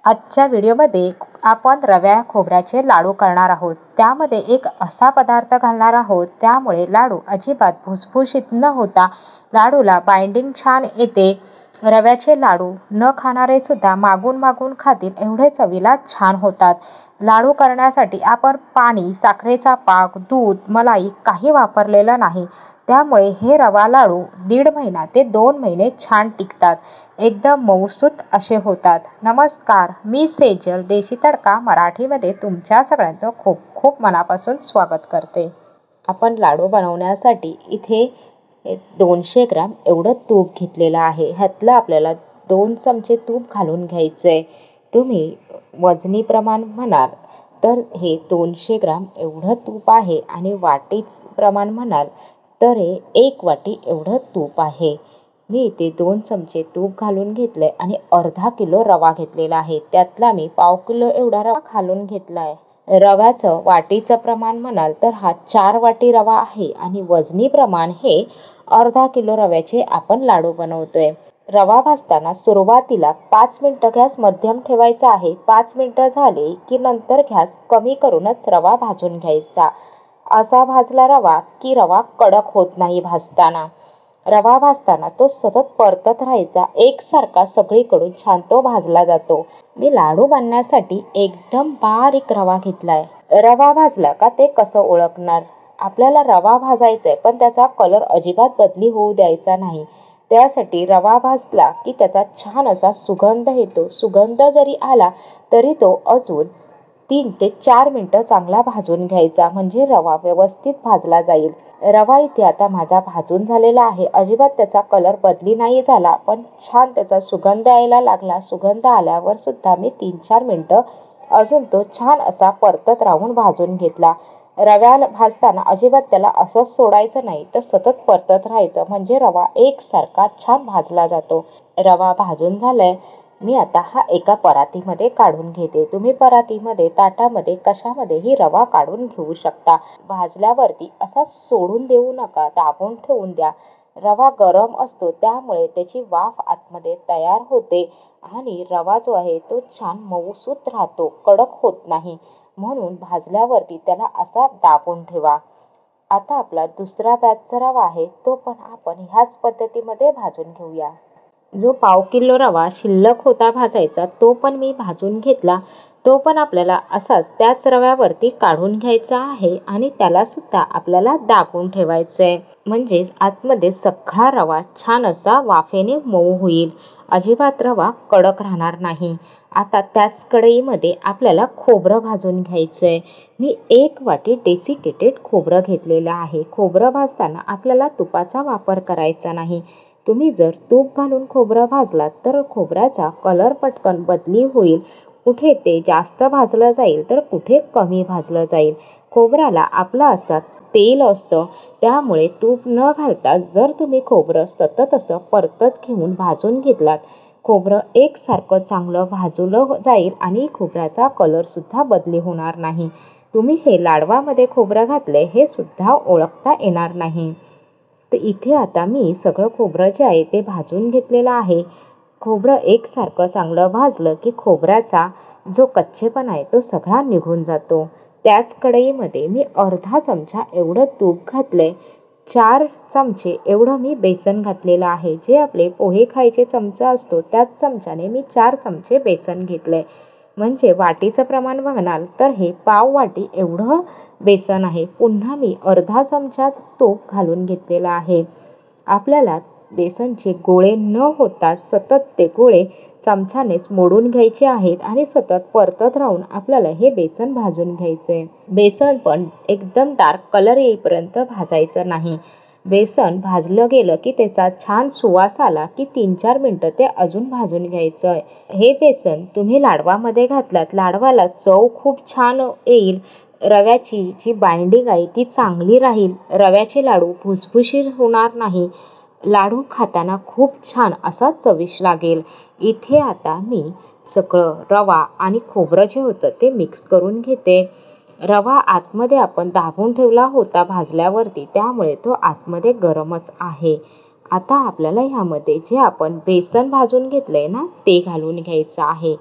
आजच्या व्हिडिओमध्ये आपण रव्या खोबऱ्याचे लाडू करणार आहोत। त्यामध्ये एक असा पदार्थ घालणार आहोत त्यामुळे लाडू अजिबात भुसभुशीत न होता लाडूला बाइंडिंग छान येते। रव्याचे लाडू न खाणारे सुद्धा मागून मागून खातील एवढे चवीला छान होतात। लाडू करण्यासाठी आपण पाणी, साखरेचा पाक, दूध, मलाई काही वापरलेलं नाही। त्यामुळे हे रवा लाडू 1.5 महिना ते 2 महिने छान टिकतात। एकदम मऊसूत असे होतात। नमस्कार, मी सेजल देशी तडका मराठीमध्ये तुमच्या सगळ्यांचं खूप खूप मनापासून स्वागत करते। आपण लाडू बनवण्यासाठी इथे 200 ग्रॅम एवढं तूप घेतलेलं आहे। ह्यातलं आपल्याला 2 चमचे तूप घालून घ्यायचंय। तुम्ही वजनी प्रमाण म्हणाल तर हे 200 ग्रॅम एवढं तूप आहे आणि वाटीच प्रमाण म्हणाल तर हे 1 वाटी एवढं तूप आहे। मी इथे 2 चमचे तूप घालून घेतले आणि अर्धा किलो रवा घेतलेला आहे। त्यातला मी पाव किलो एवढा रवा घालून घेतला आहे। रव्याचं वाटीचं प्रमाण म्हणाल तर हा 4 वाटी रवा आहे आणि वजनी प्रमाण हे अर्धा किलो रव्याचे आपण लाडू बनवतोय। रवा भाजताना सुरुवातीला 5 मिनिटं गॅस मध्यम ठेवायचा आहे। 5 मिनिटं झाले की नंतर गॅस कमी करूनच रवा भाजून घ्यायचा। असा भाजला रवा की रवा कडक होत नाही भाजताना। रवा भाजताना तो सतत परतत राहायचा, एकसारखा सगळीकडून छान तो भाजला जातो। मी लाडू बनवण्यासाठी एकदम बारीक रवा घेतलाय। रवा भाजला का ते कसं ओळखणार? आपल्याला रवा भाजायचा आहे पण त्याचा कलर अजिबात बदली होऊ द्यायचा नाही। त्यासाठी रवा भाजला की त्याचा छान असा सुगंध येतो। सुगंध जरी आला तरी तो अजून 3 ते 4 मिनिटं चांगला भाजून घ्यायचा, म्हणजे रवा व्यवस्थित भाजला जाईल। रवा इथे आता माझा भाजून झालेला आहे। अजिबात त्याचा कलर बदली नाही झाला पण छान त्याचा सुगंध यायला लागला। सुगंध आल्यावर सुद्धा मी 3-4 मिनिटं अजून तो छान असा परतत राहून भाजून घेतला। रव्याला भाजताना अजिबात त्याला असंच सोडायचं नाही तर सतत परतत राहायचं, म्हणजे रवा एकसारखा छान भाजला जातो। रवा भाजून झालाय। मी आता हा एका परातीमध्ये काढून घेते। तुम्ही परातीमध्ये, ताटामध्ये, कशामध्येही रवा काढून घेऊ शकता। भाजल्यावरती असा सोडून देऊ नका, दाबून ठेवून द्या। रवा गरम असतो त्यामुळे त्याची वाफ आतमध्ये तयार होते आणि रवा जो आहे तो छान मऊसूत राहतो, कडक होत नाही। म्हणून भाजल्यावरती त्याला असा दाबून ठेवा। आता आपला दुसरा बॅचचा रवा आहे तो पण आपण ह्याच पद्धतीमध्ये भाजून घेऊया। जो पाव किलो रवा शिल्लक होता भाजायचा तो पण मी भाजून घेतला। तो पण आपल्याला असाच त्याच रव्यावरती काढून घ्यायचा आहे आणि त्याला सुद्धा आपल्याला दाबून ठेवायचं आहे, म्हणजेच आतमध्ये सगळा रवा छान असा वाफेने मऊ होईल। अजिबात रवा कडक राहणार नाही। आता त्याच कढईमध्ये आपल्याला खोबरं भाजून घ्यायचं आहे। मी 1 वाटी डेसिकेटेड खोबरं घेतलेलं आहे। खोबरं भाजताना आपल्याला तुपाचा वापर करायचा नाही। तुम्ही जर तूप घालून खोबरं भाजलात तर खोबऱ्याचा कलर पटकन बदली होईल। कुठे ते जास्त भाजलं जाईल तर कुठे कमी भाजलं जाईल। खोबऱ्याला आपलं असं तेल असतं, त्यामुळे तूप न घालता जर तुम्ही खोबरं सतत असं परतत घेऊन भाजून घेतलात, खोबरं एकसारखं चांगलं भाजलं जाईल आणि खोबऱ्याचा कलरसुद्धा बदली होणार नाही। तुम्ही हे लाडवामध्ये खोबरं घातलंय हे सुद्धा ओळखता येणार नाही। तर इथे आता मी सगळं खोबरं जे आहे ते भाजून घेतलेलं आहे। खोबरं एकसारखं चांगलं भाजलं की खोबऱ्याचा जो कच्चेपणा आहे तो सगळा निघून जातो। त्याच कढईमध्ये मी अर्धा चमचा एवढं तूप घातलंय। 4 चमचे एवढं मी बेसन घातलेलं आहे। जे आपले पोहे खायचे चमचा असतो त्याच चमच्याने मी 4 चमचे बेसन घेतलंय, म्हणजे वाटीचं प्रमाण बघाल तर हे पाव वाटी एवढं बेसन आहे। पुन्हा मी अर्धा चमचा तूप घालून घेतलेलं आहे। आपल्याला बेसनचे गोळे न होता सतत ते गोळे चमच्यानेच मोडून घ्यायचे आहेत आणि सतत परतत राहून आपल्याला हे बेसन भाजून घ्यायचंय। बेसन पण एकदम डार्क कलर येईपर्यंत भाजायचं नाही। बेसन भाजलं गेलं की त्याचा छान सुवास आला की 3-4 मिनिटं ते अजून भाजून घ्यायचं। हे बेसन तुम्ही लाडवामध्ये घातलात, लाडवाला चव खूप छान येईल। रव्याची जी बाइंडिंग आहे ती चांगली राहील। रव्याचे लाडू भुसभुशीत होणार नाही। लाडू खाताना खूप छान असा चविष्ट लागेल। इथे आता मी सगळं रवा आणि खोबरं जे होतं ते मिक्स करून घेते। रवा आतमध्ये आपण दाबून ठेवला होता भाजल्यावरती, त्यामुळे तो आतमध्ये गरमच आहे। आता आपल्याला ह्यामध्ये जे आपण बेसन भाजून घेतलंय ना ते घालून घ्यायचं आहे।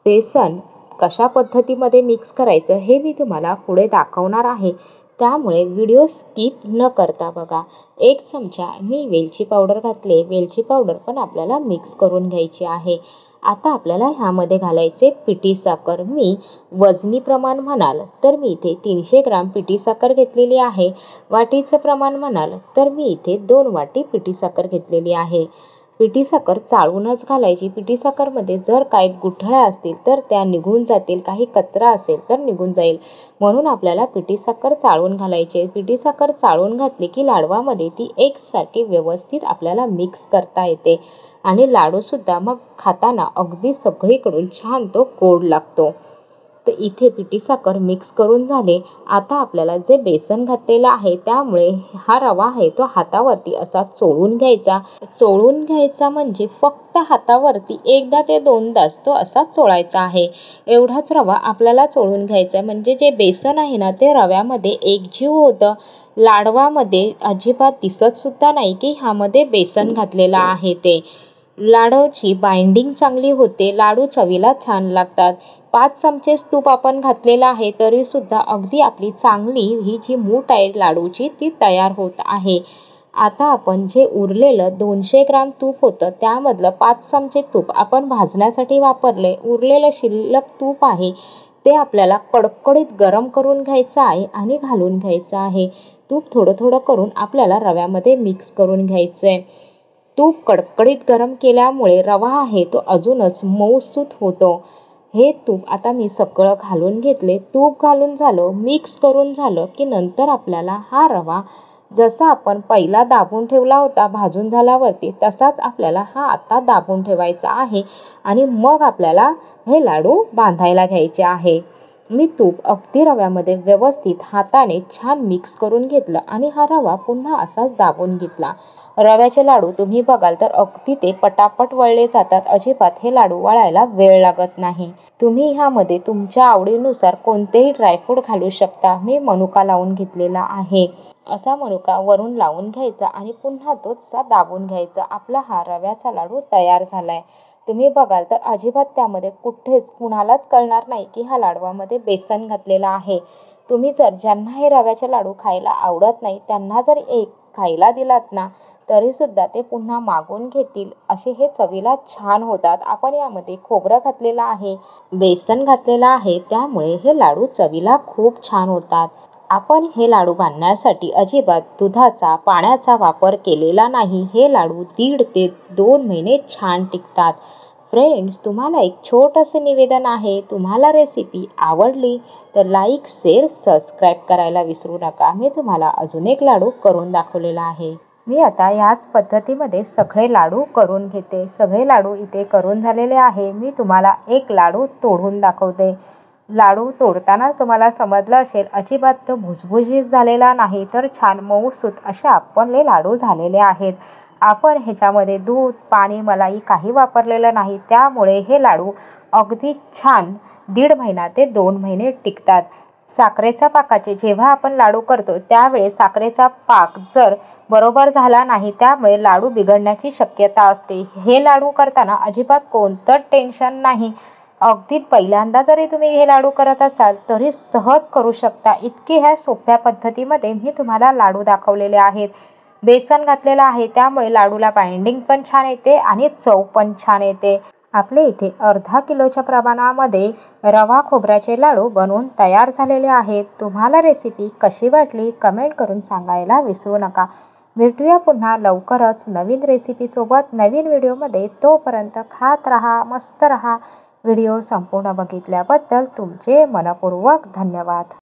बेसन कशा पद्धतीमध्ये मिक्स करायचं हे मी तुम्हाला पुढे दाखवणार आहे, त्यामुळे व्हिडिओ स्किप न करता बघा. 1 चमचा मी वेलची पावडर घातले. वेलची पावडर पण आपल्याला मिक्स करून घ्यायची आहे. आता आपल्याला ह्यामध्ये घालायचे पिठी साखर. मी वजनी प्रमाण म्हणाल तर मी इथे 300 ग्राम पिठी साखर घेतलेली आहे. वाटीचं प्रमाण म्हणाल तर मी इथे 2 वाटी पिठी साखर घेतलेली आहे. पिठी साखर चाळूनच घालायची. पिठी साखरमध्ये जर काही गुठळ्या असतील तर त्या निघून जातील, काही कचरा असेल तर निघून जाईल, म्हणून आपल्याला पिठी साखर चाळून घालायची. पिठी साखर चाळून घातली की लाडवामध्ये ती एकसारखी व्यवस्थित आपल्याला मिक्स करता येते आणि लाडूसुद्धा मग खाताना अगदी सगळीकडून छान तो गोड लागतो. तर इथे पिठी साखर मिक्स करून झाले. आता आपल्याला जे बेसन घातलेलं आहे त्यामुळे हा रवा आहे तो हातावरती असा चोळून घ्यायचा. चोळून घ्यायचा म्हणजे फक्त हातावरती 1दा ते 2दाच तो असा चोळायचा आहे. एवढाच रवा आपल्याला चोळून घ्यायचा, म्हणजे जे बेसन आहे ना ते रव्यामध्ये एकजीव होतं. लाडवामध्ये अजिबात दिसतसुद्धा नाही की ह्यामध्ये बेसन घातलेलं आहे ते. लाडूची बाइंडिंग चांगली होते, लाडू चवीला छान लागतात. 5 चमचेच तूप आपण घातलेलं आहे तरीसुद्धा अगदी आपली चांगली ही जी मूठ आहे लाडूची ती तयार होत आहे. आता आपण जे उरलेलं 200 ग्राम तूप होतं त्यामधलं 5 चमचे तूप आपण भाजण्यासाठी वापरले. उरलेलं शिल्लक तूप आहे ते आपल्याला कडकडीत गरम करून घ्यायचं आहे आणि घालून घ्यायचं आहे. तूप थोडं थोडं करून आपल्याला रव्यामध्ये मिक्स करून घ्यायचं आहे. तूप कडकडीत गरम केल्यामुळे रवा आहे तो अजूनच मऊसूत होतो. हे तूप आता मी सगळं घालून घेतले. तूप घालून झालं, मिक्स करून झालं की नंतर आपल्याला हा रवा जसा आपण पहिला दाबून ठेवला होता भाजून झाल्यावरती तसाच आपल्याला हा आता दाबून ठेवायचा आहे आणि मग आपल्याला हे लाडू बांधायला घ्यायचे आहे. मी तूप अगदी रव्यामध्ये व्यवस्थित हाताने छान मिक्स करून घेतलं आणि हा रवा पुन्हा असाच दाबून घेतला. रव्याचे लाडू तुम्ही बघाल तर अगदी ते पटापट वळले जातात. अजिबात हे लाडू वळायला वेळ लागत नाही. तुम्ही ह्यामध्ये तुमच्या आवडीनुसार कोणतेही ड्रायफ्रूट घालू शकता. मी मनुका लावून घेतलेला आहे. असा मनुका वरून लावून घ्यायचा आणि पुन्हा तो तसा दाबून घ्यायचा. आपला हा रव्याचा लाडू तयार झालाय. तुम्ही बघाल तर अजिबात त्यामध्ये कुठेच कुणालाच कळणार नाही की ह्या लाडवामध्ये बेसन घातलेलं आहे. तुम्ही जर ज्यांना हे रव्याचे लाडू खायला आवडत नाही त्यांना जर एक खायला दिलात ना तरीसुद्धा ते पुन्हा मागून घेतील, असे हे चवीला छान होतात. आपण यामध्ये खोबरं घातलेलं आहे, बेसन घातलेलं आहे, त्यामुळे हे लाडू चवीला खूप छान होतात. आपण हे लाडू बांधण्यासाठी अजिबात दुधाचा, पाण्याचा वापर केलेला नाही. हे लाडू 1.5 ते 2 महिने छान टिकतात. फ्रेंड्स, तुम्हाला एक छोटंसं निवेदन आहे. तुम्हाला रेसिपी आवडली तर लाईक, शेअर, सबस्क्राईब करायला विसरू नका. मी तुम्हाला अजून एक लाडू करून दाखवलेला आहे. मी आता याच पद्धतीमध्ये सगळे लाडू करून घेते. सगळे लाडू इथे करून झालेले आहे. मी तुम्हाला एक लाडू तोडून दाखवते. लाडू तोडतानाच तुम्हाला समजलं असेल अजिबात तो भुसभुशीत झालेला नाही तर छान मऊसूत असे आपले लाडू झालेले आहेत. आपण ह्याच्यामध्ये दूध, पाणी, मलाई काही वापरलेलं नाही, त्यामुळे हे लाडू अगदी छान 1.5 महिना ते 2 महिने टिकतात. साखरेच्या पाकाचे जेव्हा आपण लाडू करतो त्यावेळेस साखरेचा पाक जर बरोबर झाला नाही त्यामुळे लाडू बिघडण्याची शक्यता असते. हे लाडू करताना अजिबात कोणतं टेन्शन नाही. अगदी पहिल्यांदा जरी तुम्ही हे लाडू करत असाल तरी सहज करू शकता. इतकी ह्या सोप्या पद्धतीमध्ये मी तुम्हाला लाडू दाखवलेले आहेत. बेसन घातलेलं आहे त्यामुळे लाडूला बाइंडिंग पण छान येते आणि चव पण छान येते. आपले इथे अर्धा किलोच्या प्रमाणामध्ये रवा खोबऱ्याचे लाडू बनवून तयार झालेले आहेत. तुम्हाला रेसिपी कशी वाटली कमेंट करून सांगायला विसरू नका. भेटूया पुन्हा लवकरच नवीन रेसिपीसोबत नवीन व्हिडिओमध्ये. तोपर्यंत खात राहा, मस्त राहा. व्हिडिओ संपूर्ण बघितल्याबद्दल तुमचे मनपूर्वक धन्यवाद.